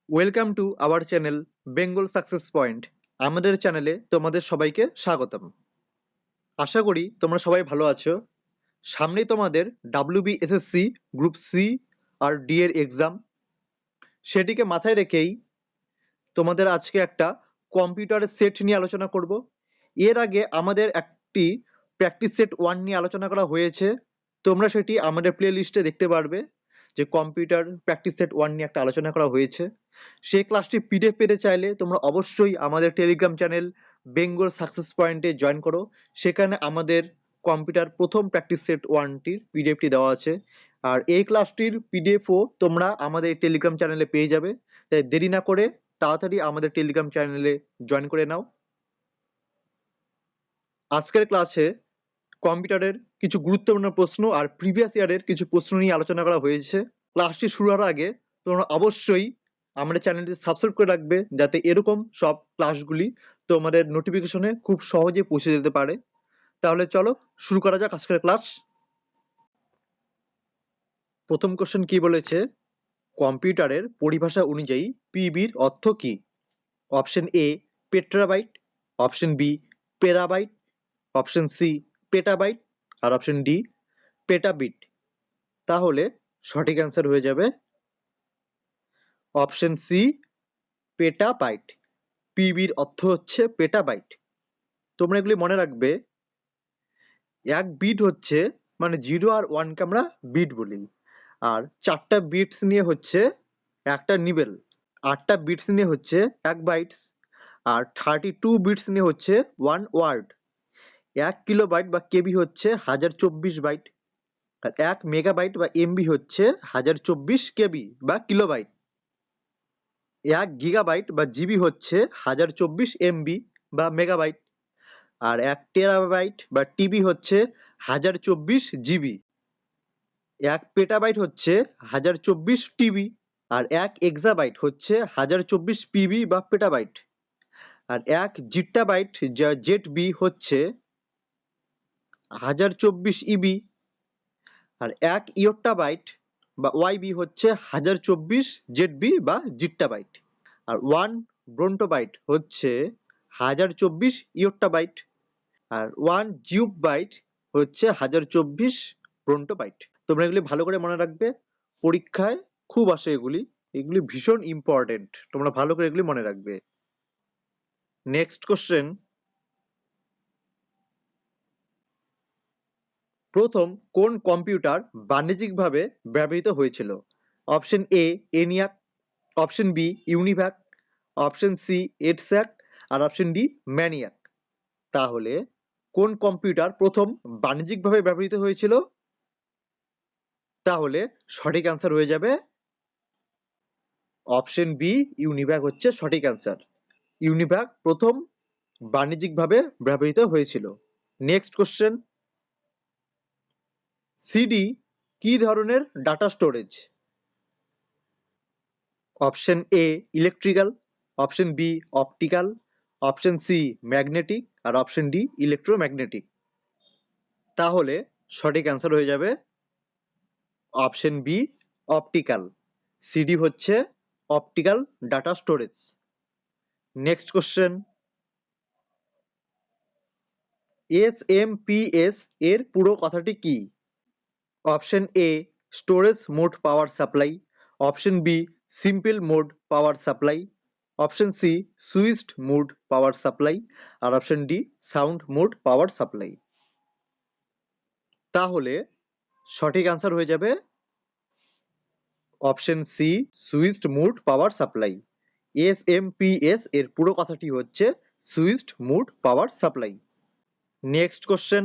Welcome to our channel Bengal success point. আমাদের চ্যানেলে তোমাদের সবাইকে স্বাগতম। আশা করি তোমরা সবাই ভালো আছো। সামনেই তোমাদের WBSSC গ্রুপ সি আর ডি এর এক্সাম। সেটিকে মাথায় রেখেই তোমাদের আজকে একটা কম্পিউটারের সেট নিয়ে আলোচনা করব। এর আগে আমাদের একটি প্র্যাকটিস সেট 1 নিয়ে আলোচনা করা হয়েছে। তোমরা সেটি আমাদের প্লে লিস্টে দেখতে পারবে যে কম্পিউটার প্র্যাকটিস সেট 1 নিয়ে একটা আলোচনা করা হয়েছে। সেই ক্লাসটি পিডিএফ পেতে চাইলে তোমরা অবশ্যই আমাদের টেলিগ্রাম চ্যানেল বেঙ্গল সাকসেস পয়েন্টে জয়েন করো। সেখানে আমাদের কম্পিউটার প্রথম প্র্যাকটিস সেট 1টির পিডিএফটি দেওয়া আছে। আর এই ক্লাসটির পিডিএফও তোমরা আমাদের টেলিগ্রাম চ্যানেলে পেয়ে যাবে। তাই দেরি না করে তাড়াতাড়ি আমাদের টেলিগ্রাম চ্যানেলে জয়েন করে নাও। আজকের ক্লাসে কম্পিউটারের কিছু গুরুত্বপূর্ণ প্রশ্ন আর প্রিভিয়াস ইয়ারের কিছু প্রশ্ন নিয়ে আলোচনা করা হয়েছে। ক্লাসটি শুরু হওয়ার আগে তোমরা অবশ্যই আমাদের চ্যানেলটি সাবস্ক্রাইব করে রাখবে, যাতে এরকম সব ক্লাসগুলি তোমাদের নোটিফিকেশনে খুব সহজে পৌঁছে যেতে পারে। তাহলে চলো শুরু করা যাক আজকের ক্লাস। প্রথম কোশ্চেন কি বলেছে, কম্পিউটারের পরিভাষা অনুযায়ী পিবির অর্থ কি? Option A petrabyte, option B perabyte, option C petabyte আর অপশন ডি পেটাবিট। তাহলে সঠিক অ্যান্সার হয়ে যাবে অপশন সি পেটাবাইট। পিবির অর্থ হচ্ছে পেটাবাইট। তোমরা এগুলি মনে রাখবে। এক বিট হচ্ছে মানে 0 আর 1 কে আমরা বিট বলি। আর 4টা বিটস নিয়ে হচ্ছে একটা নিবেল। 8টা বিটস নিয়ে হচ্ছে এক বাইটস। আর 32 বিটস নিয়ে হচ্ছে 1 ওয়ার্ড। 1 কিলোবাইট বা কেবি হচ্ছে 1024 বাইট। আর 1 মেগাবাইট বা এমবি হচ্ছে 1024 কেবি বা কিলোবাইট। 1 গিগাবাইট বা জিবি হচ্ছে 1024 এমবি বা মেগাবাইট। আর 1 টেরাবাইট বা টিবি হচ্ছে 1024 জিবি। 1 পেটাবাইট হচ্ছে 1024 টিবি। আর 1 এক্সাবাইট হচ্ছে 1024 পিবি বা পেটাবাইট। আর 1 জিট্টাবাইট যা জেটবি হচ্ছে 1024 ইবি। আর 1 ইয়োট্টাবাইট বা ওয়াইবি হচ্ছে 1024 জেডবি বা জিট্টাবাইট। আর 1 ব্রন্টোবাইট হচ্ছে 1024 ইয়োট্টাবাইট। আর 1 জিউব বাইট হচ্ছে 1024 ব্রন্টোবাইট। তোমরা এগুলি ভালো করে মনে রাখবে, পরীক্ষায় খুব আসে এগুলি। এগুলি ভীষণ ইম্পর্টেন্ট, তোমরা ভালো করে এগুলি মনে রাখবে। নেক্সট কোশ্চেন, প্রথম কোন কম্পিউটার বাণিজ্যিকভাবে ব্যবহৃত হয়েছিল? Option A ENIAC, option B UNIVAC, option C EDSAC আর অপশন ডি ম্যানিয়াক। তাহলে কোন কম্পিউটার প্রথম বাণিজ্যিকভাবে ব্যবহৃত হয়েছিল? তাহলে সঠিক অ্যান্সার হয়ে যাবে অপশন বি ইউনিভ্যাক হচ্ছে সঠিক অ্যান্সার। ইউনিভ্যাক প্রথম বাণিজ্যিকভাবে ব্যবহৃত হয়েছিল। নেক্সট কোশ্চেন, সিডি কি ধরনের data storage? Option A electrical, option B optical, option C magnetic আর অপশন ডি ইলেকট্রোম্যাগনেটিক। তাহলে সঠিক অ্যান্সার হয়ে যাবে অপশন বি অপটিক্যাল। সিডি হচ্ছে optical data storage. Next question, SMPS এর পুরো কথাটি কি? Option A storage mode power supply, option B simple mode power supply, option C switched mode power supply আর option D sound mode power supply. তাহলে সঠিক answer হয়ে যাবে option C switched mode power supply. SMPS এর পুরো কথাটি হচ্ছে switched mode power supply. Next question,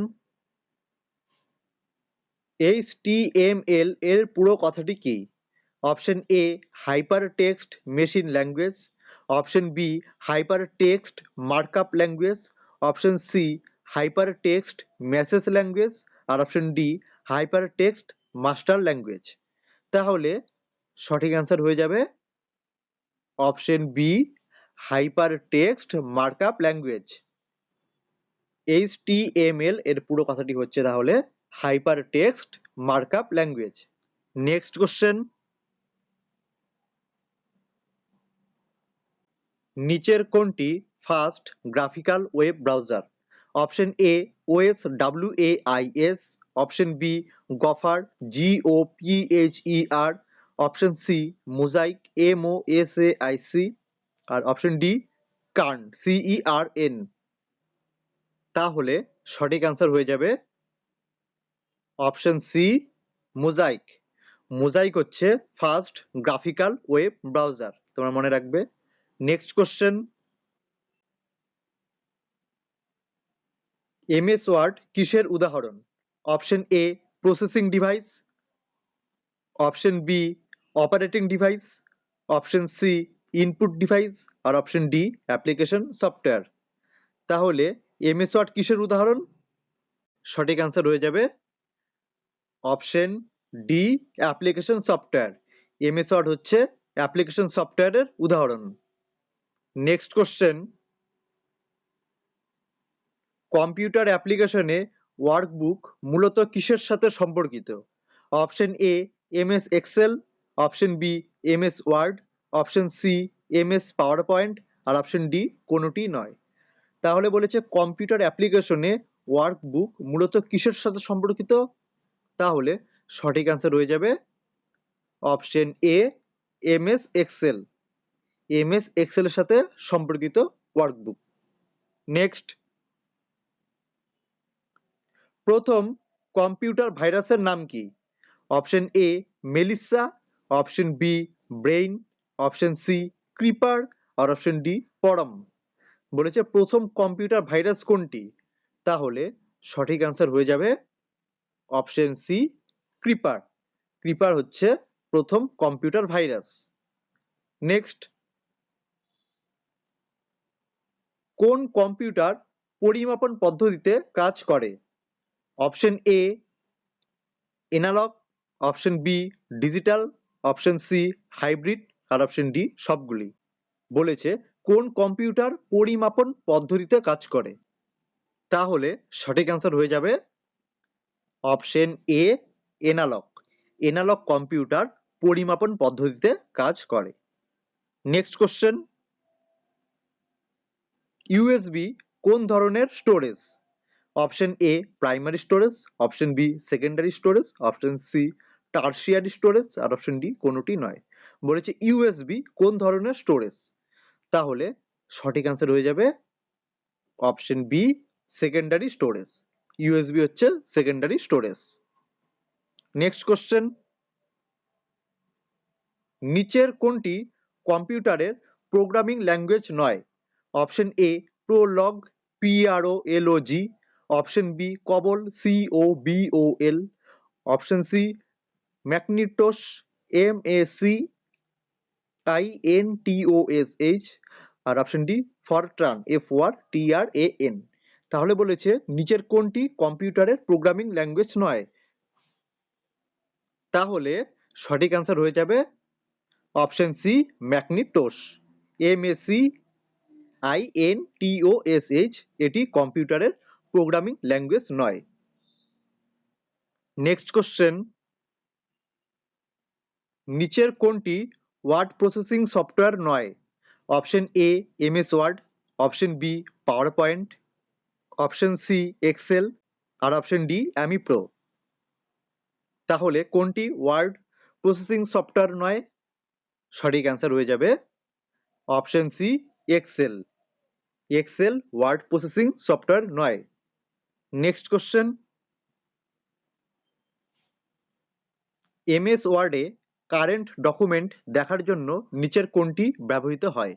HTML এর পুরো কথাটি কি? Option A hyper text machine language, option B hyper text markup language, option C hyper text message language আর option D hyper text master language. তাহলে সঠিক answer হয়ে যাবে option B hyper text markup language. HTML এর পুরো কথাটি হচ্ছে তাহলে hyper text markup language. Next question, নিচের কোনটি first graphical web browser? Option A OSWAIS, option B gopher GOPHER, option C Mosaic MOSAIC, আর অপশন ডি কার্ন CERN। তাহলে সঠিক অ্যান্সার হয়ে যাবে অপশন সি মোজাইক। মোজাইক হচ্ছে ফাস্ট গ্রাফিক্যাল ওয়েব ব্রাউজার, তোমরা মনে রাখবে। নেক্সট কোশ্চেন, MS ওয়ার্ড কিসের উদাহরণ? Option A processing device, option B operating device, option C input device, আর অপশন ডি অ্যাপ্লিকেশন সফটওয়্যার। তাহলে MS ওয়ার্ড কিসের উদাহরণ? সঠিক অ্যান্সার হয়ে যাবে option D application software. MS Word হচ্ছে অ্যাপ্লিকেশন সফটওয়্যারের উদাহরণ। নেক্সট কোশ্চেন, কম্পিউটার অ্যাপ্লিকেশনে ওয়ার্কবুক মূলত কিসের সাথে সম্পর্কিত? Option A MS Excel, option B MS Word, option C MS PowerPoint, আর অপশন ডি কোনোটি নয়। তাহলে বলেছে কম্পিউটার অ্যাপ্লিকেশনে ওয়ার্কবুক মূলত কিসের সাথে সম্পর্কিত? তাহলে সঠিক অ্যান্সার হয়ে যাবে option A MS Excel. MS এক্সেলের সাথে সম্পর্কিত ওয়ার্কবুক। নেক্সট, প্রথম কম্পিউটার ভাইরাসের নাম কি? Option A Melissa, option B Brain, option C Creeper, আর অপশন ডি পরম। বলেছে প্রথম কম্পিউটার ভাইরাস কোনটি? তাহলে সঠিক অ্যান্সার হয়ে যাবে অপশন সি ক্রিপার। ক্রিপার হচ্ছে প্রথম কম্পিউটার ভাইরাস। নেক্সট, কোন কম্পিউটার পরিমাপন পদ্ধতিতে কাজ করে? Option A analog, option B digital, option C hybrid, আর অপশন ডি সবগুলি। বলেছে কোন কম্পিউটার পরিমাপন পদ্ধতিতে কাজ করে? তাহলে সঠিক অ্যান্সার হয়ে যাবে option A analogue. Analogue computer পরিমাপন পদ্ধতিতে কাজ করে। নেক্সট কোশ্চেন, ইউএসবি কোন ধরনের storage? Option A primary storage, option B secondary storage, option C tertiary storage, আর অপশন ডি কোনোটি নয়। বলেছে ইউএসবি কোন ধরনের স্টোরেজ? তাহলে সঠিক অ্যান্সার হয়ে যাবে option B secondary storage. USB হচ্ছে সেকেন্ডারি স্টোরেজ। নেক্সট কোশ্চেন, নিচের কোনটি কম্পিউটারের প্রোগ্রামিং ল্যাঙ্গুয়েজ নয়? Option A Prolog PROLOG, option B COBOL COBOL, option C Macintosh MACINTOSH, আর অপশন ডি ফরট্রান FORTRAN। তাহলে বলেছে নিচের কোনটি কম্পিউটারের প্রোগ্রামিং ল্যাঙ্গুয়েজ নয়? তাহলে সঠিক অ্যান্সার হয়ে যাবে অপশন সি ম্যাকনিটোশ MACINTOSH। এটি কম্পিউটারের প্রোগ্রামিং ল্যাঙ্গুয়েজ নয়। নেক্সট কোশ্চেন, নিচের কোনটি ওয়ার্ড প্রসেসিং সফটওয়্যার নয়? Option A MS Word, option B power point, option C Excel, R option D অ্যামি pro. তাহলে কোনটি ওয়ার্ড প্রসেসিং সফটওয়্যার নয়? সঠিক অ্যান্সার হয়ে যাবে option C Excel. Excel word processing software নয়। নেক্সট কোশ্চেন, MS ওয়ার্ডে current document দেখার জন্য নিচের কোনটি ব্যবহৃত হয়?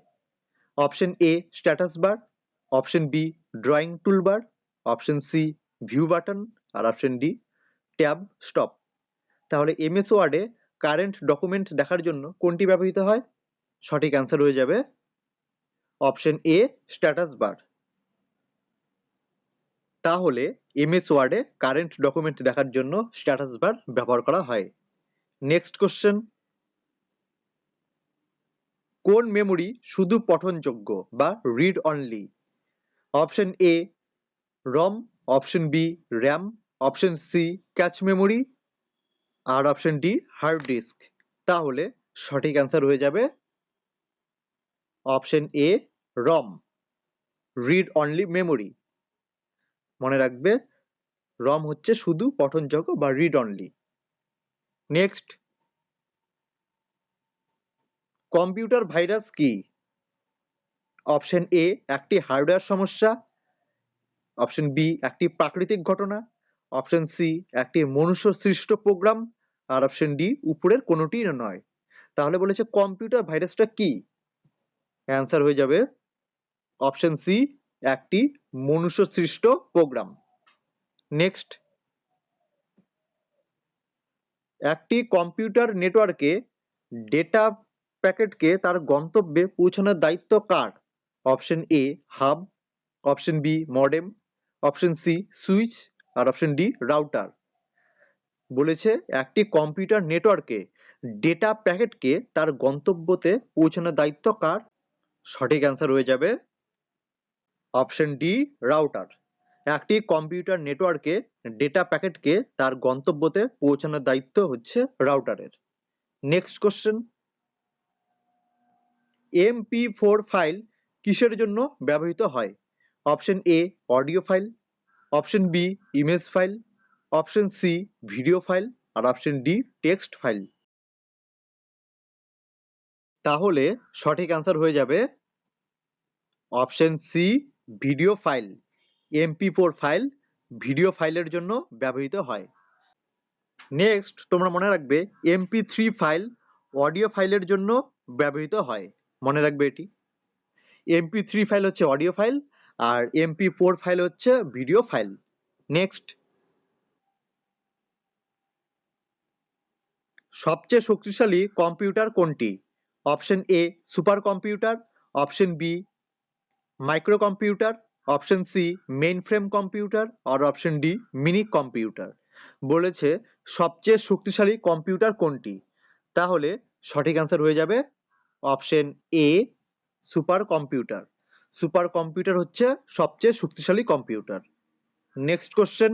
Option A status bar, option B drawing toolbar, option C view button, আর অপশন ডি ট্যাব স্টপ। তাহলে MS ওয়ার্ডে কারেন্ট ডকুমেন্ট দেখার জন্য কোনটি ব্যবহৃত হয়? সঠিক অ্যান্সার হয়ে যাবে অপশন এ স্ট্যাটাস বার। তাহলে MS ওয়ার্ডে কারেন্ট ডকুমেন্ট দেখার জন্য স্ট্যাটাস বার ব্যবহার করা হয়। নেক্সট কোশ্চেন, কোন মেমোরি শুধু পঠনযোগ্য বা read only? Option A ROM, option B RAM, option C cache memory, আর অপশন ডি হার্ড ডিস্ক। তাহলে সঠিক অ্যান্সার হয়ে যাবে option A ROM, read only memory. মনে রাখবে রম হচ্ছে শুধু পঠনযোগ্য বা read only. Next, computer virus কি? অপশন এ একটি হার্ডওয়্যার সমস্যা, অপশন বি একটি প্রাকৃতিক ঘটনা, অপশন সি একটি মনুষ্য সৃষ্ট প্রোগ্রাম, আর অপশন ডি উপরের কোনোটিই নয়। তাহলে বলেছে কম্পিউটার ভাইরাসটা কি? অ্যান্সার হয়ে যাবে অপশন সি, একটি মনুষ্য সৃষ্ট প্রোগ্রাম। নেক্সট, একটি কম্পিউটার নেটওয়ার্কে ডেটা প্যাকেটকে তার গন্তব্যে পৌঁছানোর দায়িত্ব কার? Option A hub, option B modem, option C switch, আর অপশন ডি রাউটার। বলেছে একটি কম্পিউটার নেটওয়ার্কে ডেটা প্যাকেটকে তার গন্তব্যতে পৌঁছানোর দায়িত্ব কার? সঠিক অ্যান্সার হয়ে যাবে অপশন ডি রাউটার। একটি কম্পিউটার নেটওয়ার্কে ডেটা প্যাকেটকে তার গন্তব্যতে পৌঁছানোর দায়িত্ব হচ্ছে রাউটারের। নেক্সট কোশ্চেন, MP4 ফাইল কিসের জন্য ব্যবহৃত হয়? Option A audio file, option B image file, option C video file, আর অপশন ডি টেক্সট ফাইল। তাহলে সঠিক অ্যান্সার হয়ে যাবে option C video file. MP4 file video ফাইলের জন্য ব্যবহৃত হয়। নেক্সট, তোমরা মনে রাখবে MP3 ফাইল অডিও ফাইলের জন্য ব্যবহৃত হয়। মনে রাখবে এটি। MP3 ফাইল হচ্ছে অডিও ফাইল আর MP4 ফাইল হচ্ছে ভিডিও ফাইল। নেক্সট, সবচেয়ে শক্তিশালী কম্পিউটার কোনটি? Option A super computer, option B micro computer, option C mainframe computer, আর অপশন ডি মিনি কম্পিউটার। বলেছে সবচেয়ে শক্তিশালী কম্পিউটার কোনটি? তাহলে সঠিক অ্যান্সার হয়ে যাবে option A super computer. Super computer হচ্ছে সবচেয়ে শক্তিশালী computer. Next question,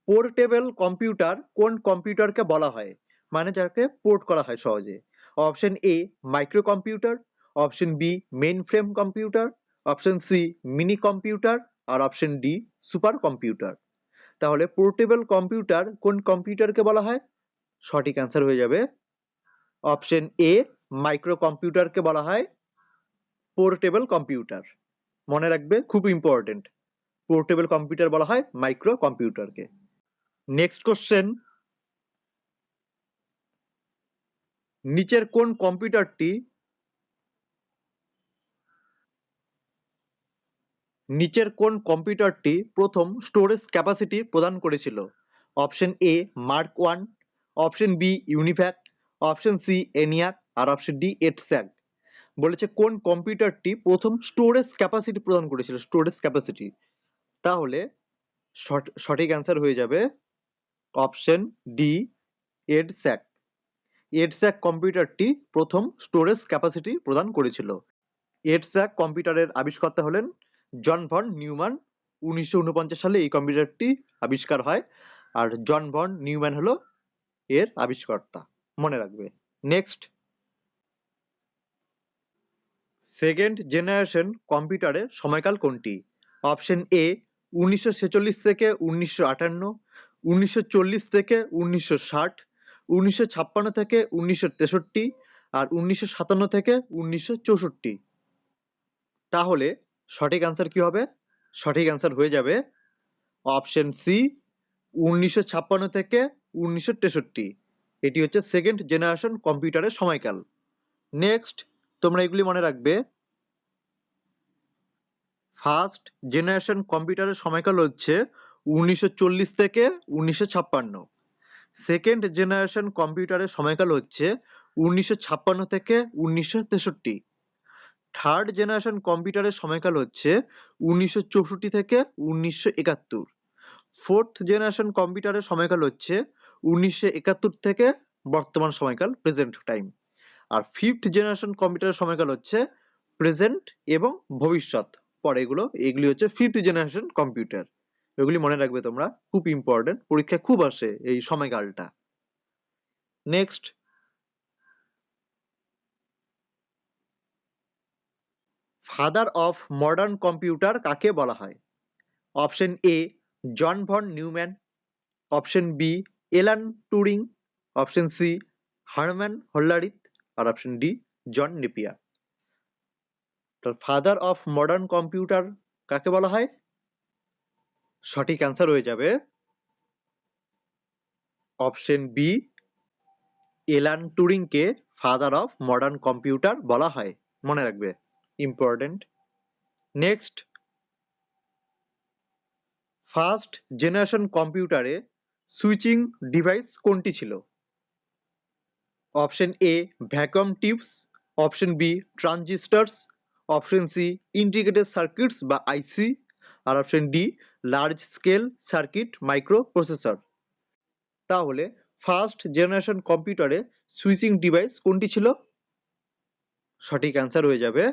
portable computer কোন কম্পিউটারকে বলা হয়? মানে যাকে পোর্ট করা হয় সহজে। Option A micro computer, option B mainframe computer, option C mini computer, আর অপশন ডি সুপার কম্পিউটার। তাহলে পোর্টেবল কম্পিউটার কোন কম্পিউটারকে বলা হয়? সঠিক অ্যান্সার হয়ে যাবে অপশন এ মাইক্রো কম্পিউটারকে বলা হয় পোর্টেবল কম্পিউটার। মনে রাখবে খুব ইম্পর্টেন্ট, পোর্টেবল কম্পিউটার বলা হয় মাইক্রো কম্পিউটারকে। নেক্সট কোশ্চেন, নিচের কোন কম্পিউটারটি প্রথম স্টোরেজ ক্যাপাসিটি প্রদান করেছিল? Option A Mark one, option B UNIVAC, option C ENIAC, আর অপশন ডি এটস্যাক। বলেছে কোন কম্পিউটারটি প্রথম স্টোরেজ ক্যাপাসিটি প্রদান করেছিল, স্টোরেজ ক্যাপাসিটি। তাহলে সঠিক অ্যান্সার হয়ে যাবে অপশন ডি এডস্যাক। এডস্যাক কম্পিউটারটি প্রথম স্টোরেজ ক্যাপাসিটি প্রদান করেছিল। এডস্যাক কম্পিউটারের আবিষ্কর্তা হলেন জন ভন নিউম্যান। 1949 সালে এই কম্পিউটারটি আবিষ্কার হয় আর জন ভন নিউম্যান হলো এর আবিষ্কর্তা। মনে রাখবে। নেক্সট, সেকেন্ড জেনারেশন কম্পিউটারের সময়কাল কোনটি? অপশন এ 1946 থেকে 1958, 1940 থেকে 1960, 1956 থেকে 1963, আর 1957 থেকে 1964। তাহলে সঠিক অ্যান্সার কি হবে? সঠিক অ্যান্সার হয়ে যাবে অপশন সি 1956 থেকে 1963। এটি হচ্ছে সেকেন্ড জেনারেশন কম্পিউটারের সময়কাল। নেক্সট, তোমরা এগুলি মনে রাখবে। ফার্স্ট জেনারেশন কম্পিউটারের সময়কাল হচ্ছে 1940 থেকে 1956। সেকেন্ড জেনারেশন কম্পিউটারের সময়কাল হচ্ছে 1956 থেকে 1963। থার্ড জেনারেশন কম্পিউটারের সময়কাল হচ্ছে 1964 থেকে 1971। ফোর্থ জেনারেশন কম্পিউটারের সময়কাল হচ্ছে 1971 থেকে বর্তমান সময়কাল প্রেজেন্ট টাইম। আর ফিফথ জেনারেশন কম্পিউটারের সময়কাল হচ্ছে প্রেজেন্ট এবং ভবিষ্যৎ। পরে এগুলি হচ্ছে ফিফথ জেনারেশন কম্পিউটার। এগুলি মনে রাখবে তোমরা, খুব ইম্পর্টেন্ট, পরীক্ষায় খুব আসে এই সময়কালটা। Next, father of modern computer কাকে বলা হয়? Option A John von Neumann, option B Alan Turing, option C Herman Hollerith, আর অপশন ডি জন নেপিয়ার। তো ফাদার অফ মডার্ন কম্পিউটার কাকে বলা হয়? সঠিক অ্যান্সার হয়ে যাবে অপশন বি এলান টুরিংকে ফাদার অফ মডার্ন কম্পিউটার বলা হয়, মনে রাখবে, ইম্পর্টেন্ট। নেক্সট, ফার্স্ট জেনারেশন কম্পিউটারে সুইচিং ডিভাইস কোনটি ছিল? Option A vacuum tubes, option B transistors, option C integrated circuits বা আইসি, আর option D large scale circuit micro processor. তাহলে ফার্স্ট জেনারেশন কম্পিউটারে সুইচিং ডিভাইস কোনটি ছিল? সঠিক অ্যান্সার হয়ে যাবে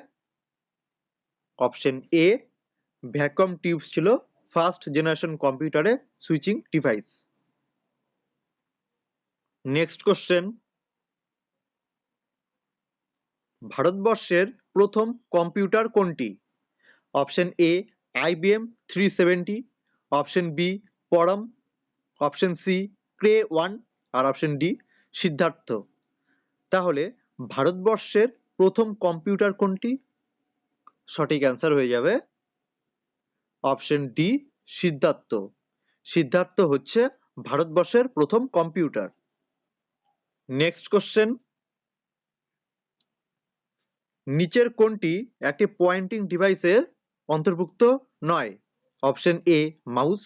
অপশন এ ভ্যাকুয়াম টিউবস ছিল ফার্স্ট জেনারেশন কম্পিউটারে সুইচিং ডিভাইস। নেক্সট কোশ্চেন, ভারতবর্ষের প্রথম কম্পিউটার কোনটি? Option A IBM 370, option B Param, option C Cray one, আর অপশন ডি সিদ্ধার্থ। তাহলে ভারতবর্ষের প্রথম কম্পিউটার কোনটি? সঠিক অ্যান্সার হয়ে যাবে অপশন ডি সিদ্ধার্থ। সিদ্ধার্থ হচ্ছে ভারতবর্ষের প্রথম কম্পিউটার। নেক্সট কোশ্চেন, নিচের কোনটি একটি পয়েন্টিং ডিভাইসের অন্তর্ভুক্ত নয়? Option A mouse,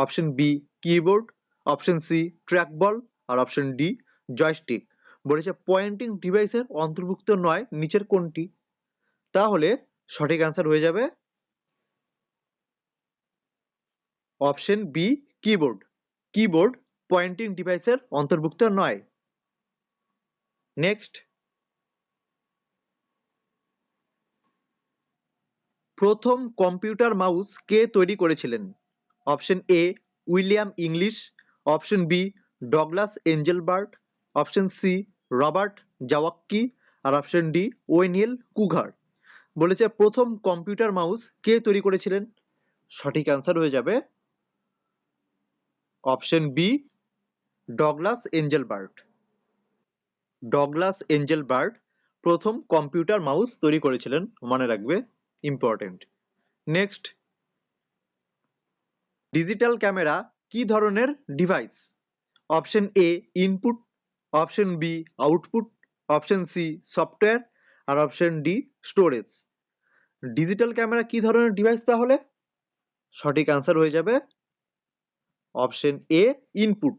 option B keyboard, option C trackball, আর অপশন ডি জয়স্টিক। বলেছে পয়েন্টিং ডিভাইসের অন্তর্ভুক্ত নয় নিচের কোনটি? তাহলে সঠিক অ্যান্সার হয়ে যাবে option B keyboard. Keyboard pointing ডিভাইসের অন্তর্ভুক্ত নয়। নেক্সট, প্রথম কম্পিউটার মাউস কে তৈরি করেছিলেন? Option A William English, option B Douglas Engelbart, option C Robert Zawacki, আর অপশন ডি ওয়েনিয়েল কুঘার। বলেছে প্রথম কম্পিউটার মাউস কে তৈরি করেছিলেন? সঠিক অ্যান্সার হয়ে যাবে অপশন বি ডগলাস এঞ্জেলবার্ট। ডগলাস এঞ্জেলবার্ট প্রথম কম্পিউটার মাউস তৈরি করেছিলেন, মনে রাখবে, ইম্পর্টেন্ট। নেক্সট, ডিজিটাল ক্যামেরা কি ধরনের device? Option A input, option B output, option C software, আর option D storage. Digital camera কি ধরনের ডিভাইস তাহলে? সঠিক অ্যান্সার হয়ে যাবে option A input.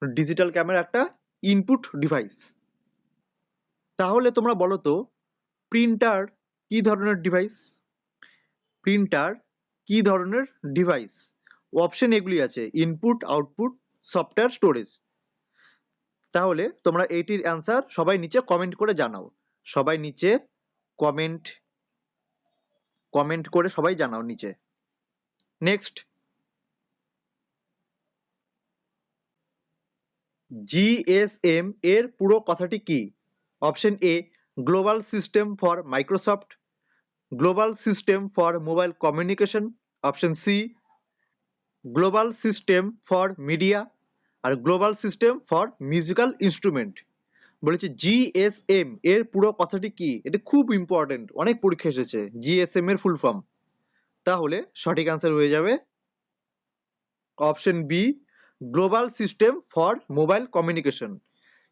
Digital camera একটা ইনপুট ডিভাইস। তাহলে তোমরা বলো তো প্রিন্টার কি ধরনের ডিভাইস? প্রিন্টার কি ধরনের ডিভাইস? অপশন এগুলি আছে ইনপুট, আউটপুট, সফটওয়্যার, স্টোরেজ। তাহলে তোমরা এইটির অ্যান্সার সবাই নিচে কমেন্ট করে জানাও। সবাই নিচে কমেন্ট কমেন্ট করে সবাই জানাও নিচে। নেক্সট, জিএসএম এর পুরো কথাটি কি? Option A global system for Microsoft, global system for mobile communication, option C global system for media, আর global system for musical instrument. বলেছে জিএসএম এর পুরো কথাটি কি? এটা খুব ইম্পর্টেন্ট, অনেক পরীক্ষা এসেছে জিএসএম এর ফুল ফর্ম। তাহলে সঠিক অ্যান্সার হয়ে যাবে option B global system for mobile communication.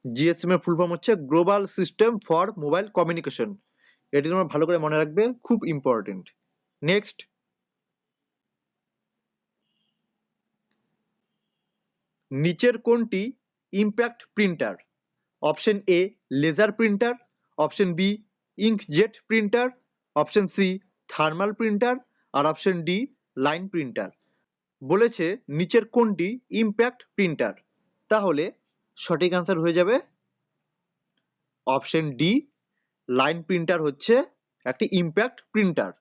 GSM এর ফুল ফর্ম হচ্ছে global system for mobile communication. এটি তোমরা ভালো করে মনে রাখবে, খুব ইম্পর্টেন্ট। নেক্সট, নিচের কোনটি impact printer? Option A laser printer, option B inkjet printer, option C thermal printer, আর অপশন ডি লাইন প্রিন্টার। বলেছে নিচের কোনটি ইম্প্যাক্ট প্রিন্টার? তাহলে সঠিক অ্যান্সার হয়ে যাবে অপশন ডি লাইন প্রিন্টার হচ্ছে একটি ইম্প্যাক্ট প্রিন্টার।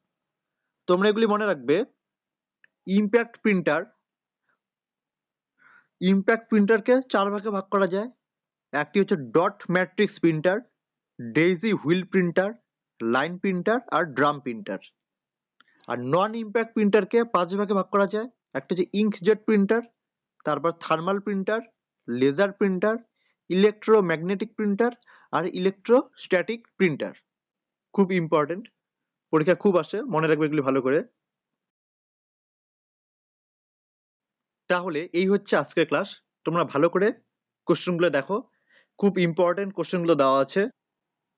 তোমরা এগুলি মনে রাখবে। ইম্প্যাক্ট প্রিন্টারকে চার ভাগে ভাগ করা যায়। একটি হচ্ছে dot matrix printer, daisy wheel printer, line printer আর ড্রাম প্রিন্টার। আর নন ইম্প্যাক্ট প্রিন্টারকে 5 ভাগে ভাগ করা যায়। একটা হচ্ছে ইঙ্কজেট প্রিন্টার, তারপর thermal printer, laser printer, electromagnetic printer আর ইলেকট্রোস্ট্যাটিক প্রিন্টার। খুব ইম্পর্টেন্ট, পরীক্ষা খুব আসে, মনে রাখবে এগুলি ভালো করে। তাহলে এই হচ্ছে আজকের ক্লাস। তোমরা ভালো করে কোশ্চেনগুলো দেখো, খুব ইম্পর্টেন্ট কোশ্চেনগুলো দেওয়া আছে।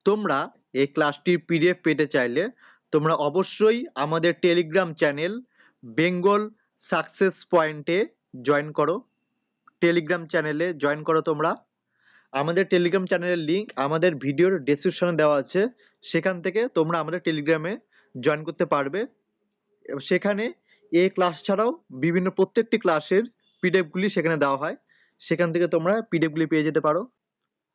তোমরা এই ক্লাসটির পিডিএফ পেতে চাইলে তোমরা অবশ্যই আমাদের টেলিগ্রাম চ্যানেল বেঙ্গল সাকসেস পয়েন্টে জয়েন করো। টেলিগ্রাম চ্যানেলে জয়েন করো তোমরা। আমাদের টেলিগ্রাম চ্যানেলের লিঙ্ক আমাদের ভিডিওর ডেসক্রিপশনে দেওয়া আছে, সেখান থেকে তোমরা আমাদের টেলিগ্রামে জয়েন করতে পারবে। সেখানে এই ক্লাস ছাড়াও বিভিন্ন প্রত্যেকটি ক্লাসের পিডিএফগুলি সেখানে দেওয়া হয়, সেখান থেকে তোমরা পিডিএফগুলি পেয়ে যেতে পারো।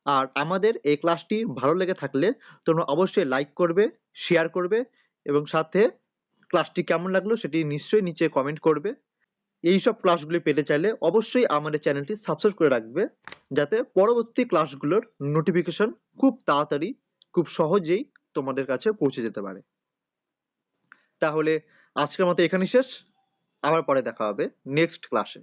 আর আমাদের এই ক্লাসটি ভালো লেগে থাকলে তোমরা অবশ্যই লাইক করবে, শেয়ার করবে এবং সাথে ক্লাসটি কেমন লাগলো সেটি নিশ্চয়ই নিচে কমেন্ট করবে। এইসব ক্লাসগুলি পেতে চাইলে অবশ্যই আমাদের চ্যানেলটি সাবস্ক্রাইব করে রাখবে, যাতে পরবর্তী ক্লাসগুলোর নোটিফিকেশন খুব তাড়াতাড়ি, খুব সহজেই তোমাদের কাছে পৌঁছে যেতে পারে। তাহলে আজকের মতো এখানেই শেষ, আবার পরে দেখা হবে নেক্সট ক্লাসে।